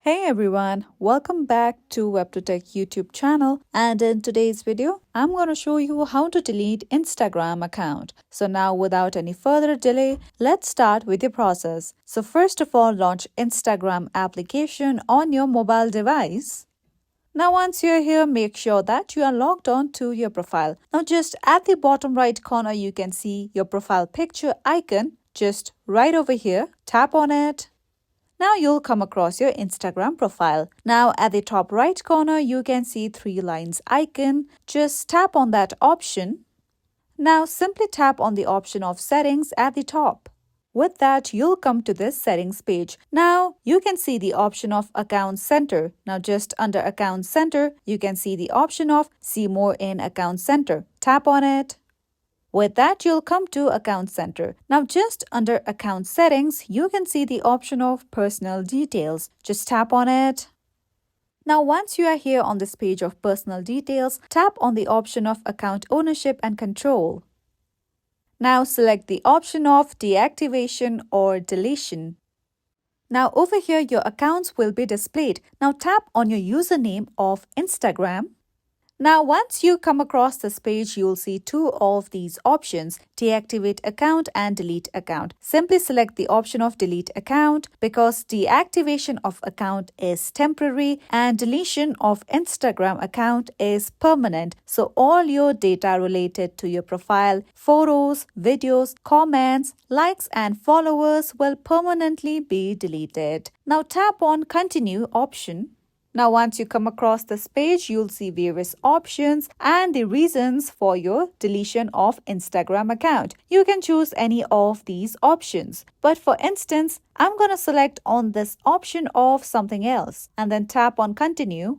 Hey everyone, welcome back to WebToTech YouTube channel, and in today's video, I'm going to show you how to delete Instagram account. So now without any further delay, let's start with the process. So first of all, launch Instagram application on your mobile device. Now once you're here, make sure that you are logged on to your profile. Now just at the bottom right corner, you can see your profile picture icon just right over here. Tap on it. Now you'll come across your Instagram profile. Now at the top right corner, you can see three lines icon. Just tap on that option. Now simply tap on the option of settings at the top. With that, you'll come to this settings page. Now you can see the option of account center. Now just under account center, you can see the option of see more in account center. Tap on it. With that, you'll come to Account Center. Now, just under Account Settings, you can see the option of Personal Details. Just tap on it. Now, once you are here on this page of Personal Details, tap on the option of Account Ownership and Control. Now, select the option of Deactivation or Deletion. Now, over here, your accounts will be displayed. Now, tap on your username of Instagram. Now, once you come across this page, you'll see two of these options, deactivate account and delete account. Simply select the option of delete account because deactivation of account is temporary and deletion of Instagram account is permanent. So all your data related to your profile, photos, videos, comments, likes and followers will permanently be deleted. Now tap on continue option. Now, once you come across this page, you'll see various options and the reasons for your deletion of Instagram account. You can choose any of these options. But for instance, I'm going to select on this option of something else and then tap on continue.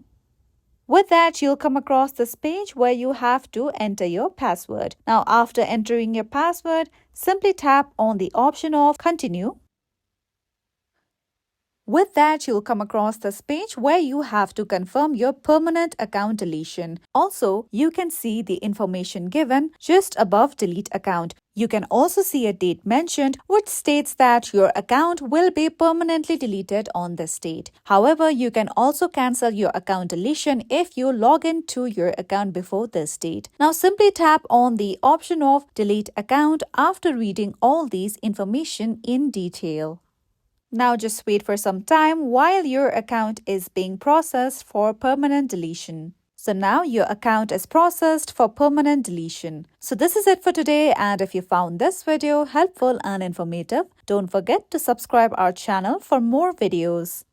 With that, you'll come across this page where you have to enter your password. Now, after entering your password, simply tap on the option of continue. With that, you'll come across this page where you have to confirm your permanent account deletion. Also, you can see the information given just above delete account. You can also see a date mentioned which states that your account will be permanently deleted on this date. However, you can also cancel your account deletion if you log into your account before this date. Now simply tap on the option of delete account after reading all these information in detail. Now just wait for some time while your account is being processed for permanent deletion. So now your account is processed for permanent deletion. So this is it for today, and if you found this video helpful and informative, don't forget to subscribe our channel for more videos.